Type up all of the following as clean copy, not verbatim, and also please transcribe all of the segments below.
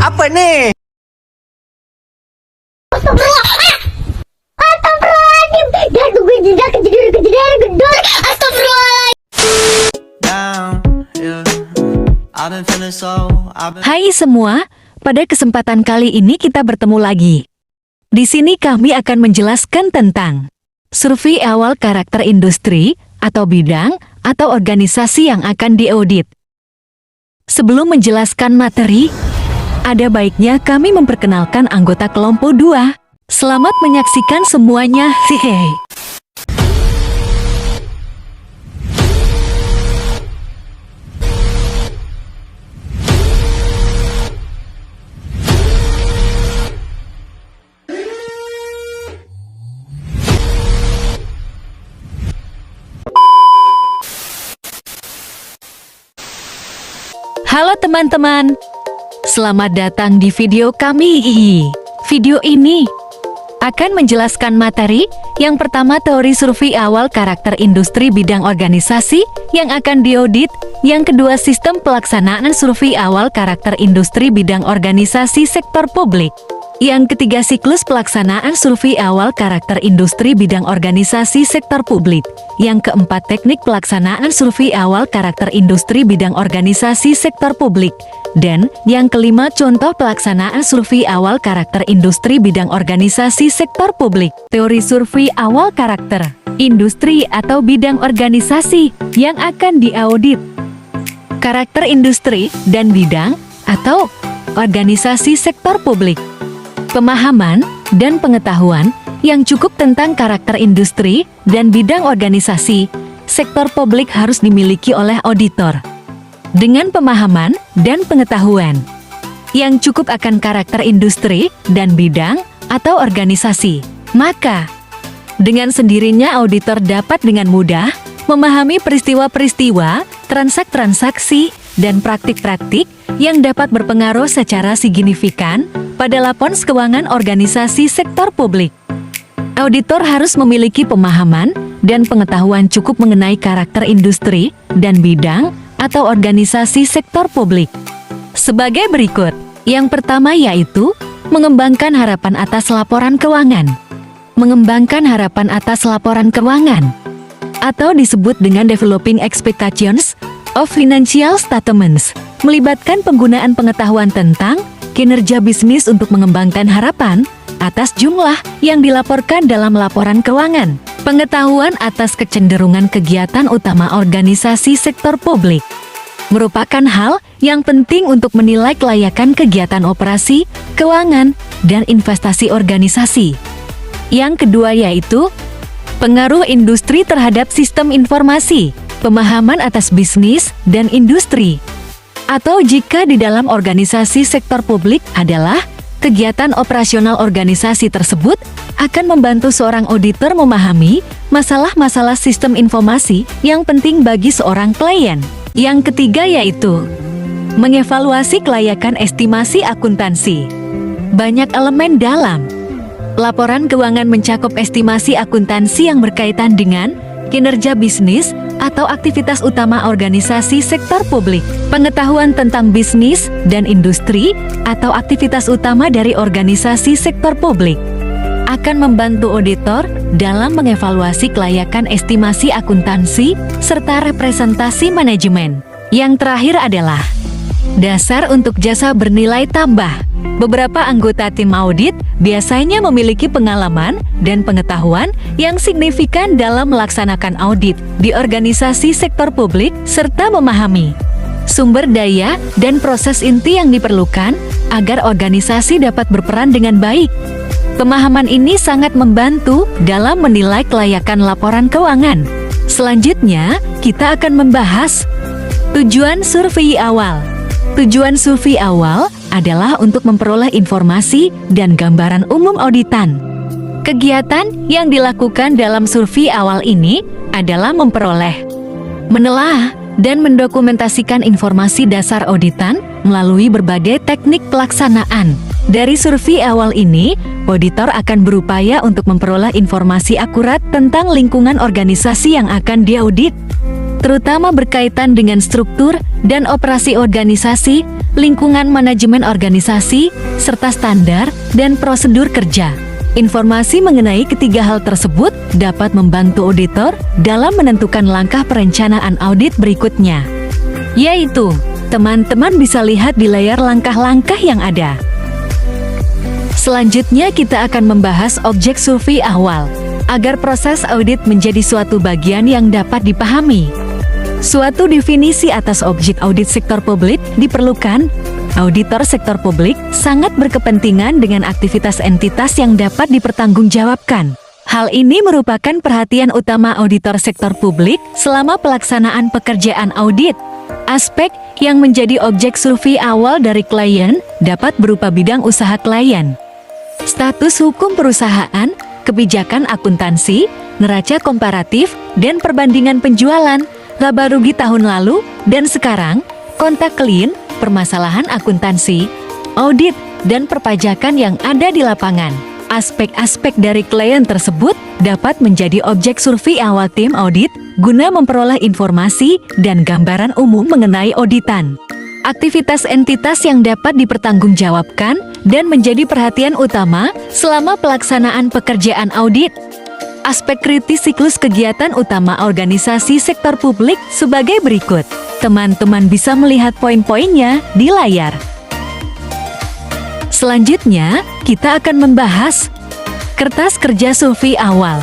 Apa nih? Astagfirullahaladzim. Jatuh gue jedak kejedar gedor. Astagfirullah. Hai semua, pada kesempatan kali ini kita bertemu lagi. Di sini kami akan menjelaskan tentang survei awal karakter industri atau bidang atau organisasi yang akan diaudit. Sebelum menjelaskan materi, ada baiknya kami memperkenalkan anggota kelompok 2. Selamat menyaksikan semuanya. Hehehe. Halo teman-teman, selamat datang di video kami. Video ini akan menjelaskan materi. Yang pertama, teori survei awal karakter industri bidang organisasi yang akan diaudit. Yang kedua, sistem pelaksanaan survei awal karakter industri bidang organisasi sektor publik. Yang ketiga, siklus pelaksanaan survei awal karakter industri bidang organisasi sektor publik. Yang keempat, teknik pelaksanaan survei awal karakter industri bidang organisasi sektor publik. Dan yang kelima, contoh pelaksanaan survei awal karakter industri bidang organisasi sektor publik. Teori survei awal karakter industri atau bidang organisasi yang akan diaudit. Karakter industri dan bidang atau organisasi sektor publik. Pemahaman dan pengetahuan yang cukup tentang karakter industri dan bidang organisasi sektor publik harus dimiliki oleh auditor. Dengan pemahaman dan pengetahuan yang cukup akan karakter industri dan bidang atau organisasi, maka dengan sendirinya auditor dapat dengan mudah memahami peristiwa-peristiwa, transaksi-transaksi, dan praktik-praktik yang dapat berpengaruh secara signifikan pada laporan keuangan organisasi sektor publik. Auditor harus memiliki pemahaman dan pengetahuan cukup mengenai karakter industri dan bidang atau organisasi sektor publik. Sebagai berikut, yang pertama yaitu mengembangkan harapan atas laporan keuangan. Mengembangkan harapan atas laporan keuangan, atau disebut dengan developing expectations of financial statements, melibatkan penggunaan pengetahuan tentang kinerja bisnis untuk mengembangkan harapan atas jumlah yang dilaporkan dalam laporan keuangan. Pengetahuan atas kecenderungan kegiatan utama organisasi sektor publik merupakan hal yang penting untuk menilai kelayakan kegiatan operasi, keuangan, dan investasi organisasi. Yang kedua yaitu pengaruh industri terhadap sistem informasi, pemahaman atas bisnis dan industri. Atau jika di dalam organisasi sektor publik adalah kegiatan operasional organisasi tersebut akan membantu seorang auditor memahami masalah-masalah sistem informasi yang penting bagi seorang klien. Yang ketiga yaitu mengevaluasi kelayakan estimasi akuntansi. Banyak elemen dalam laporan keuangan mencakup estimasi akuntansi yang berkaitan dengan kinerja bisnis atau aktivitas utama organisasi sektor publik. Pengetahuan tentang bisnis dan industri atau aktivitas utama dari organisasi sektor publik akan membantu auditor dalam mengevaluasi kelayakan estimasi akuntansi serta representasi manajemen. Yang terakhir adalah dasar untuk jasa bernilai tambah. Beberapa anggota tim audit biasanya memiliki pengalaman dan pengetahuan yang signifikan dalam melaksanakan audit di organisasi sektor publik serta memahami sumber daya dan proses inti yang diperlukan agar organisasi dapat berperan dengan baik. Pemahaman ini sangat membantu dalam menilai kelayakan laporan keuangan. Selanjutnya, kita akan membahas tujuan survei awal. Tujuan survei awal adalah untuk memperoleh informasi dan gambaran umum auditan. Kegiatan yang dilakukan dalam survei awal ini adalah memperoleh, menelaah, dan mendokumentasikan informasi dasar auditan melalui berbagai teknik pelaksanaan. Dari survei awal ini, auditor akan berupaya untuk memperoleh informasi akurat tentang lingkungan organisasi yang akan diaudit, terutama berkaitan dengan struktur dan operasi organisasi, lingkungan manajemen organisasi, serta standar dan prosedur kerja. Informasi mengenai ketiga hal tersebut dapat membantu auditor dalam menentukan langkah perencanaan audit berikutnya. Yaitu, teman-teman bisa lihat di layar langkah-langkah yang ada. Selanjutnya kita akan membahas objek survei awal, agar proses audit menjadi suatu bagian yang dapat dipahami. Suatu definisi atas objek audit sektor publik diperlukan. Auditor sektor publik sangat berkepentingan dengan aktivitas entitas yang dapat dipertanggungjawabkan. Hal ini merupakan perhatian utama auditor sektor publik selama pelaksanaan pekerjaan audit. Aspek yang menjadi objek survei awal dari klien dapat berupa bidang usaha klien, status hukum perusahaan, kebijakan akuntansi, neraca komparatif, dan perbandingan penjualan, laba rugi tahun lalu dan sekarang, kontak klien, permasalahan akuntansi, audit, dan perpajakan yang ada di lapangan. Aspek-aspek dari klien tersebut dapat menjadi objek survei awal tim audit guna memperoleh informasi dan gambaran umum mengenai auditan. Aktivitas entitas yang dapat dipertanggungjawabkan dan menjadi perhatian utama selama pelaksanaan pekerjaan audit. Aspek kritis siklus kegiatan utama organisasi sektor publik sebagai berikut. Teman-teman bisa melihat poin-poinnya di layar. Selanjutnya, kita akan membahas kertas kerja survei awal.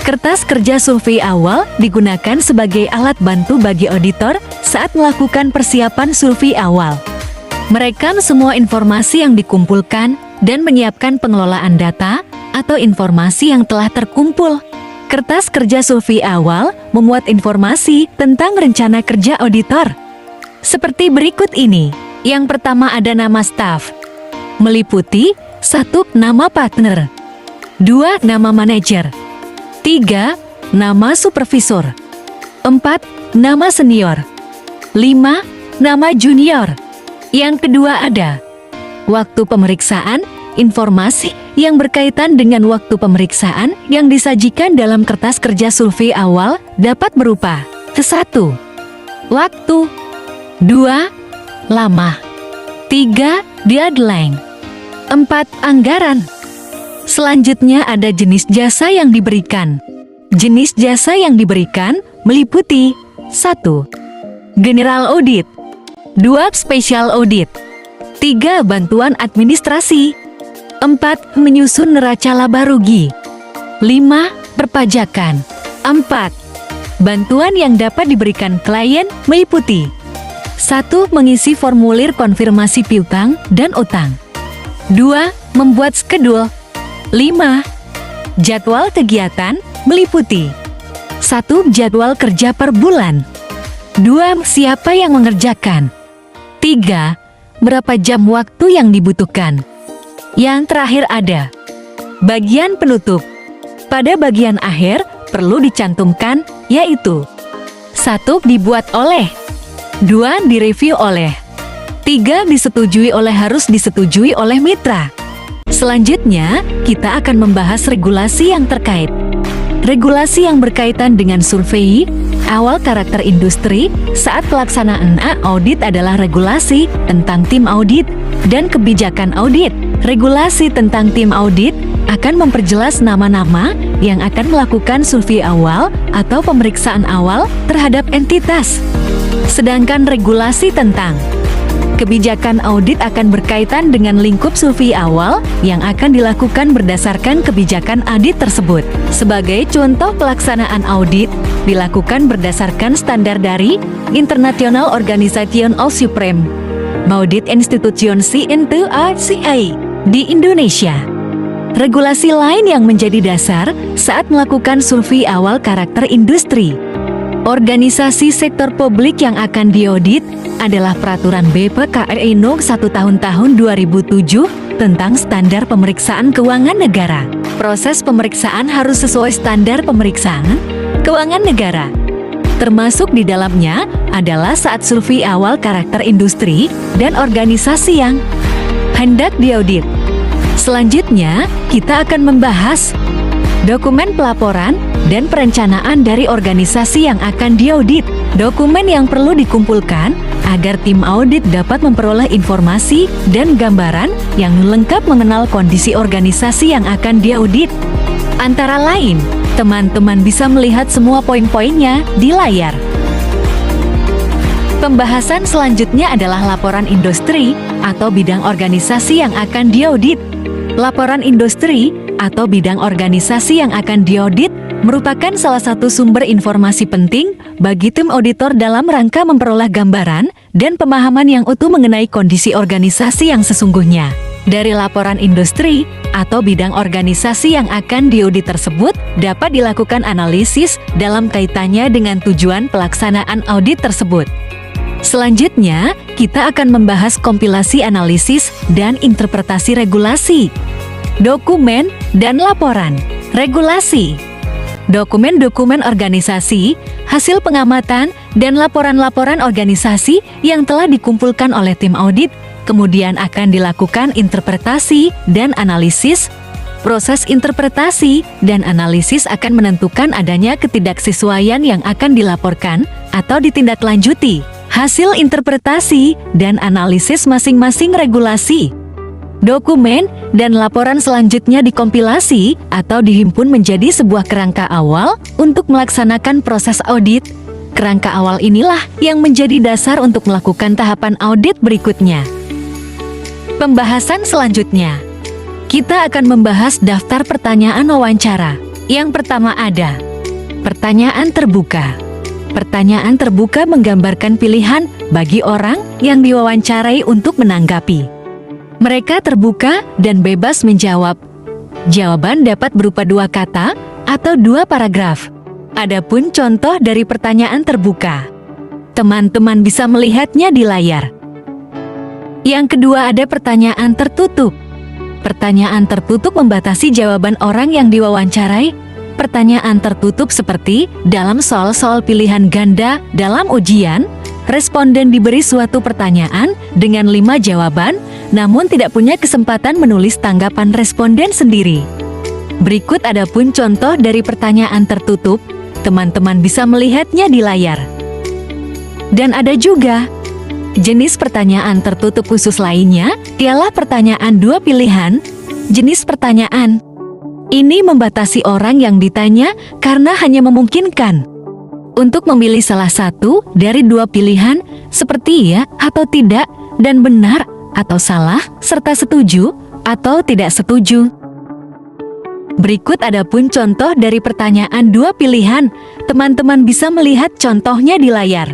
Kertas kerja survei awal digunakan sebagai alat bantu bagi auditor saat melakukan persiapan survei awal. Merekam semua informasi yang dikumpulkan dan menyiapkan pengelolaan data atau informasi yang telah terkumpul. Kertas kerja survei awal memuat informasi tentang rencana kerja auditor. Seperti berikut ini. Yang pertama ada nama staf, meliputi 1. Nama partner, 2. Nama manajer, 3. Nama supervisor, 4. Nama senior, 5. Nama junior. Yang kedua ada waktu pemeriksaan, informasi yang berkaitan dengan waktu pemeriksaan yang disajikan dalam kertas kerja survei awal dapat berupa 1. Waktu, 2. Lama, 3. Deadline, 4. Anggaran. Selanjutnya ada jenis jasa yang diberikan. Jenis jasa yang diberikan meliputi 1. General Audit, 2. Special Audit, 3. Bantuan administrasi, 4. Menyusun neraca laba rugi, 5. Perpajakan, 4. Bantuan yang dapat diberikan klien meliputi 1. Mengisi formulir konfirmasi piutang dan utang, 2. Membuat skedul, 5. Jadwal kegiatan meliputi 1. Jadwal kerja per bulan, 2. Siapa yang mengerjakan, 3. Berapa jam waktu yang dibutuhkan. Yang terakhir ada bagian penutup. Pada bagian akhir perlu dicantumkan yaitu 1. Dibuat oleh, 2. Direview oleh, 3. Disetujui oleh harus disetujui oleh mitra. Selanjutnya, kita akan membahas regulasi yang terkait. Regulasi yang berkaitan dengan survei awal karakter industri saat pelaksanaan audit adalah regulasi tentang tim audit dan kebijakan audit. Regulasi tentang tim audit akan memperjelas nama-nama yang akan melakukan survei awal atau pemeriksaan awal terhadap entitas. Sedangkan regulasi tentang kebijakan audit akan berkaitan dengan lingkup survei awal yang akan dilakukan berdasarkan kebijakan audit tersebut. Sebagai contoh pelaksanaan audit dilakukan berdasarkan standar dari International Organization of Supreme Audit Institution (INTA) di Indonesia. Regulasi lain yang menjadi dasar saat melakukan survei awal karakter industri. Organisasi sektor publik yang akan diaudit adalah Peraturan BPKRI No. 1 tahun 2007 tentang standar pemeriksaan keuangan negara. Proses pemeriksaan harus sesuai standar pemeriksaan keuangan negara. Termasuk di dalamnya adalah saat survei awal karakter industri dan organisasi yang hendak diaudit. Selanjutnya, kita akan membahas dokumen pelaporan dan perencanaan dari organisasi yang akan diaudit. Dokumen yang perlu dikumpulkan agar tim audit dapat memperoleh informasi dan gambaran yang lengkap mengenal kondisi organisasi yang akan diaudit. Antara lain, teman-teman bisa melihat semua poin-poinnya di layar. Pembahasan selanjutnya adalah laporan industri atau bidang organisasi yang akan diaudit. Laporan industri atau bidang organisasi yang akan diaudit merupakan salah satu sumber informasi penting bagi tim auditor dalam rangka memperoleh gambaran dan pemahaman yang utuh mengenai kondisi organisasi yang sesungguhnya. Dari laporan industri atau bidang organisasi yang akan diaudit tersebut dapat dilakukan analisis dalam kaitannya dengan tujuan pelaksanaan audit tersebut. Selanjutnya, kita akan membahas kompilasi analisis dan interpretasi regulasi, dokumen, dan laporan. Regulasi. Dokumen-dokumen organisasi, hasil pengamatan, dan laporan-laporan organisasi yang telah dikumpulkan oleh tim audit, kemudian akan dilakukan interpretasi dan analisis. Proses interpretasi dan analisis akan menentukan adanya ketidaksesuaian yang akan dilaporkan atau ditindaklanjuti. Hasil interpretasi dan analisis masing-masing regulasi, dokumen, dan laporan selanjutnya dikompilasi atau dihimpun menjadi sebuah kerangka awal untuk melaksanakan proses audit. Kerangka awal inilah yang menjadi dasar untuk melakukan tahapan audit berikutnya. Pembahasan selanjutnya, kita akan membahas daftar pertanyaan wawancara. Yang pertama ada pertanyaan terbuka. Pertanyaan terbuka menggambarkan pilihan bagi orang yang diwawancarai untuk menanggapi. Mereka terbuka dan bebas menjawab. Jawaban dapat berupa 2 kata atau 2 paragraf. Adapun contoh dari pertanyaan terbuka, teman-teman bisa melihatnya di layar. Yang kedua ada pertanyaan tertutup. Pertanyaan tertutup membatasi jawaban orang yang diwawancarai. Pertanyaan tertutup seperti dalam soal-soal pilihan ganda dalam ujian, responden diberi suatu pertanyaan dengan 5 jawaban, namun tidak punya kesempatan menulis tanggapan responden sendiri. Berikut adapun contoh dari pertanyaan tertutup, teman-teman bisa melihatnya di layar. Dan ada juga jenis pertanyaan tertutup khusus lainnya, ialah pertanyaan 2 pilihan. Jenis pertanyaan ini membatasi orang yang ditanya karena hanya memungkinkan untuk memilih salah satu dari 2 pilihan, seperti ya atau tidak, dan benar atau salah, serta setuju atau tidak setuju. Berikut adapun contoh dari pertanyaan 2 pilihan, teman-teman bisa melihat contohnya di layar.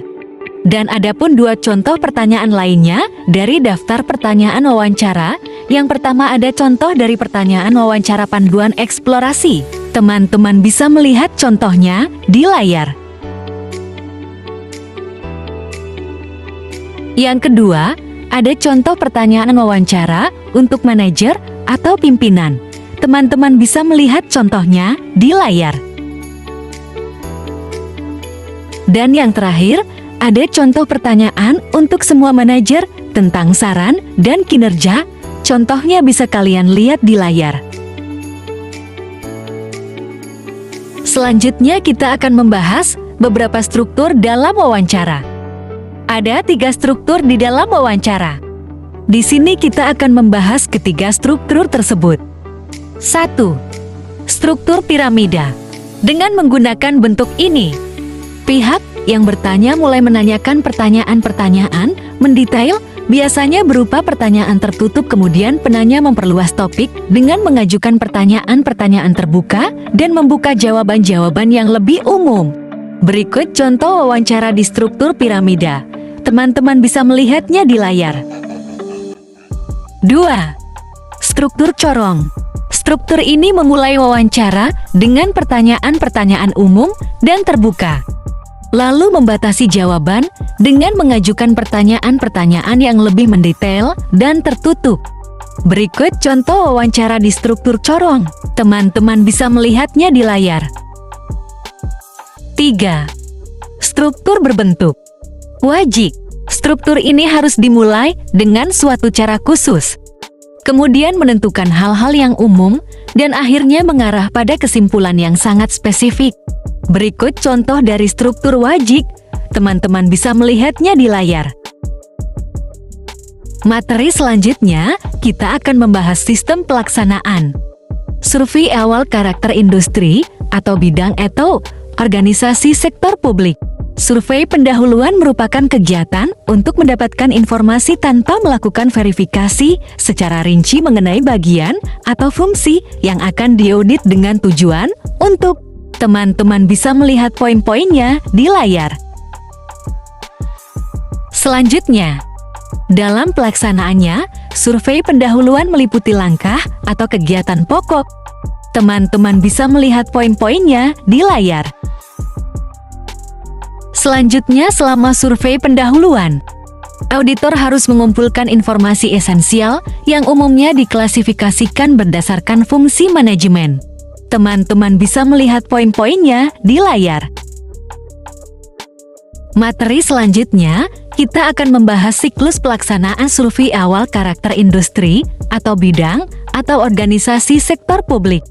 Dan adapun 2 contoh pertanyaan lainnya dari daftar pertanyaan wawancara. Yang pertama ada contoh dari pertanyaan wawancara panduan eksplorasi. Teman-teman bisa melihat contohnya di layar. Yang kedua, ada contoh pertanyaan wawancara untuk manajer atau pimpinan. Teman-teman bisa melihat contohnya di layar. Dan yang terakhir, ada contoh pertanyaan untuk semua manajer tentang saran dan kinerja. Contohnya bisa kalian lihat di layar. Selanjutnya kita akan membahas beberapa struktur dalam wawancara. Ada 3 struktur di dalam wawancara. Di sini kita akan membahas ketiga struktur tersebut. 1. Struktur piramida. Dengan menggunakan bentuk ini, pihak yang bertanya mulai menanyakan pertanyaan-pertanyaan mendetail, biasanya berupa pertanyaan tertutup, kemudian penanya memperluas topik dengan mengajukan pertanyaan-pertanyaan terbuka dan membuka jawaban-jawaban yang lebih umum. Berikut contoh wawancara di struktur piramida. Teman-teman bisa melihatnya di layar. 2. Struktur corong. Struktur ini memulai wawancara dengan pertanyaan-pertanyaan umum dan terbuka, lalu membatasi jawaban dengan mengajukan pertanyaan-pertanyaan yang lebih mendetail dan tertutup. Berikut contoh wawancara di struktur corong. Teman-teman bisa melihatnya di layar. 3. Struktur berbentuk wajik. Struktur ini harus dimulai dengan suatu cara khusus, kemudian menentukan hal-hal yang umum dan akhirnya mengarah pada kesimpulan yang sangat spesifik. Berikut contoh dari struktur wajik. Teman-teman bisa melihatnya di layar. Materi selanjutnya, kita akan membahas sistem pelaksanaan. Survei awal karakter industri atau bidang atau organisasi sektor publik. Survei pendahuluan merupakan kegiatan untuk mendapatkan informasi tanpa melakukan verifikasi secara rinci mengenai bagian atau fungsi yang akan diaudit dengan tujuan untuk teman-teman bisa melihat poin-poinnya di layar. Selanjutnya, dalam pelaksanaannya, survei pendahuluan meliputi langkah atau kegiatan pokok. Teman-teman bisa melihat poin-poinnya di layar. Selanjutnya, selama survei pendahuluan, auditor harus mengumpulkan informasi esensial yang umumnya diklasifikasikan berdasarkan fungsi manajemen. Teman-teman bisa melihat poin-poinnya di layar. Materi selanjutnya, kita akan membahas siklus pelaksanaan survei awal karakter industri atau bidang atau organisasi sektor publik.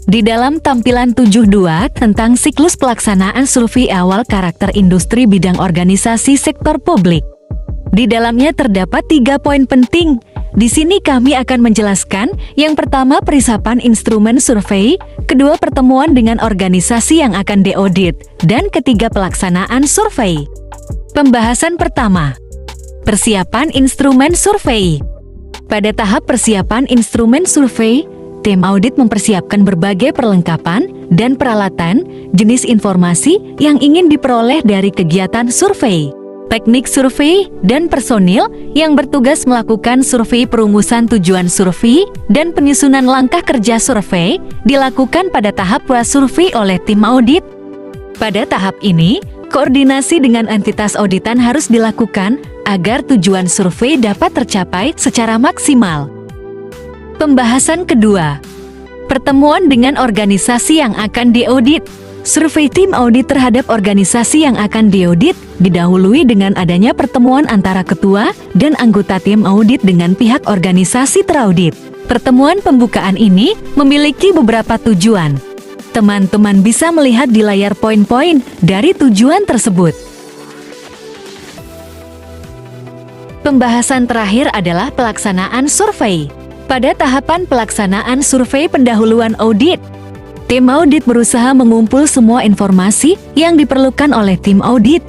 Di dalam tampilan 72 tentang siklus pelaksanaan survei awal karakter industri bidang organisasi sektor publik. Di dalamnya terdapat 3 poin penting. Di sini kami akan menjelaskan yang pertama perisapan instrumen survei, kedua pertemuan dengan organisasi yang akan diaudit, dan ketiga pelaksanaan survei. Pembahasan pertama, persiapan instrumen survei. Pada tahap persiapan instrumen survei, tim audit mempersiapkan berbagai perlengkapan dan peralatan, jenis informasi yang ingin diperoleh dari kegiatan survei, teknik survei, dan personil yang bertugas melakukan survei. Perumusan tujuan survei dan penyusunan langkah kerja survei dilakukan pada tahap prasurvei oleh tim audit. Pada tahap ini, koordinasi dengan entitas auditan harus dilakukan agar tujuan survei dapat tercapai secara maksimal. Pembahasan kedua, pertemuan dengan organisasi yang akan diaudit. Survei tim audit terhadap organisasi yang akan diaudit didahului dengan adanya pertemuan antara ketua dan anggota tim audit dengan pihak organisasi teraudit. Pertemuan pembukaan ini memiliki beberapa tujuan. Teman-teman bisa melihat di layar poin-poin dari tujuan tersebut. Pembahasan terakhir adalah pelaksanaan survei. Pada tahapan pelaksanaan survei pendahuluan audit, tim audit berusaha mengumpul semua informasi yang diperlukan oleh tim audit.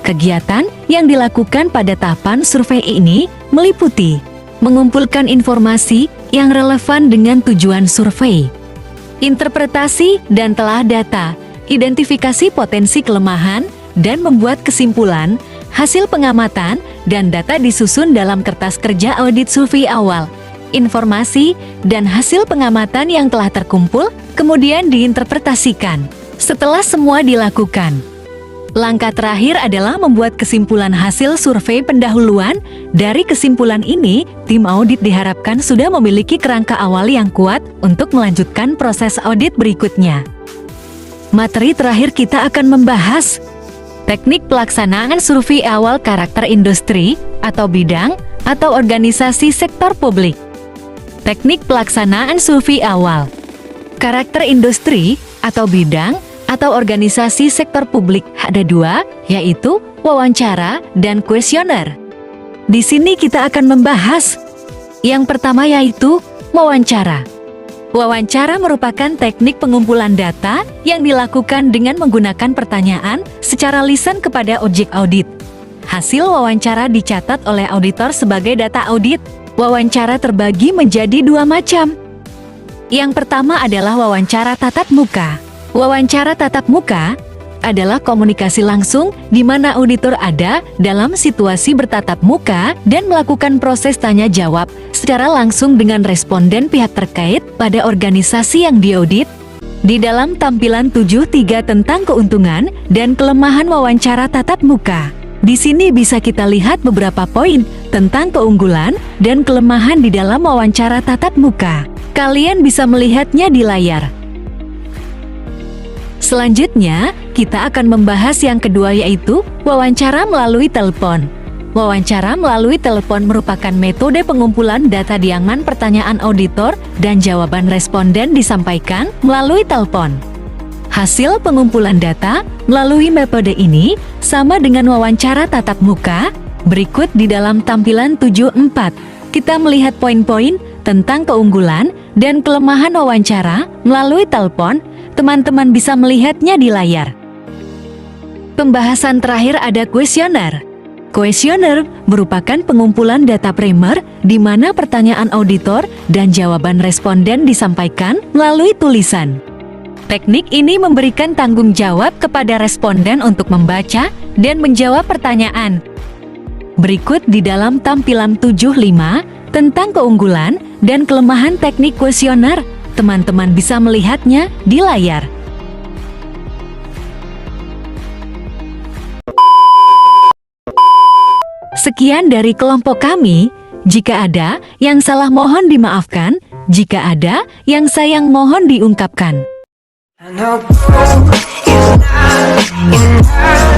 Kegiatan yang dilakukan pada tahapan survei ini meliputi mengumpulkan informasi yang relevan dengan tujuan survei, interpretasi dan telah data, identifikasi potensi kelemahan, dan membuat kesimpulan. Hasil pengamatan dan data disusun dalam kertas kerja audit survei awal. Informasi dan hasil pengamatan yang telah terkumpul kemudian diinterpretasikan. Setelah semua dilakukan, langkah terakhir adalah membuat kesimpulan hasil survei pendahuluan. Dari kesimpulan ini, tim audit diharapkan sudah memiliki kerangka awal yang kuat untuk melanjutkan proses audit berikutnya. Materi terakhir kita akan membahas teknik pelaksanaan survei awal karakter industri atau bidang atau organisasi sektor publik. Teknik pelaksanaan survei awal karakter industri atau bidang atau organisasi sektor publik ada 2, yaitu wawancara dan kuesioner. Di sini kita akan membahas yang pertama, yaitu wawancara. Wawancara merupakan teknik pengumpulan data yang dilakukan dengan menggunakan pertanyaan secara lisan kepada objek audit. Hasil wawancara dicatat oleh auditor sebagai data audit. Wawancara terbagi menjadi 2 macam. Yang pertama adalah wawancara tatap muka. Wawancara tatap muka adalah komunikasi langsung di mana auditor ada dalam situasi bertatap muka dan melakukan proses tanya jawab secara langsung dengan responden pihak terkait pada organisasi yang diaudit. Di dalam tampilan 73 tentang keuntungan dan kelemahan wawancara tatap muka, di sini bisa kita lihat beberapa poin tentang keunggulan dan kelemahan di dalam wawancara tatap muka. Kalian bisa melihatnya di layar. Selanjutnya, kita akan membahas yang kedua, yaitu wawancara melalui telepon. Wawancara melalui telepon merupakan metode pengumpulan data diangan pertanyaan auditor dan jawaban responden disampaikan melalui telepon. Hasil pengumpulan data melalui metode ini sama dengan wawancara tatap muka. Berikut di dalam tampilan 74, kita melihat poin-poin tentang keunggulan dan kelemahan wawancara melalui telepon. Teman-teman bisa melihatnya di layar. Pembahasan terakhir ada kuesioner. Kuesioner merupakan pengumpulan data primer di mana pertanyaan auditor dan jawaban responden disampaikan melalui tulisan. Teknik ini memberikan tanggung jawab kepada responden untuk membaca dan menjawab pertanyaan. Berikut di dalam tampilan 75 tentang keunggulan dan kelemahan teknik kuesioner. Teman-teman bisa melihatnya di layar. Sekian dari kelompok kami. Jika ada yang salah mohon dimaafkan, jika ada yang sayang mohon diungkapkan. I know broke is not enough.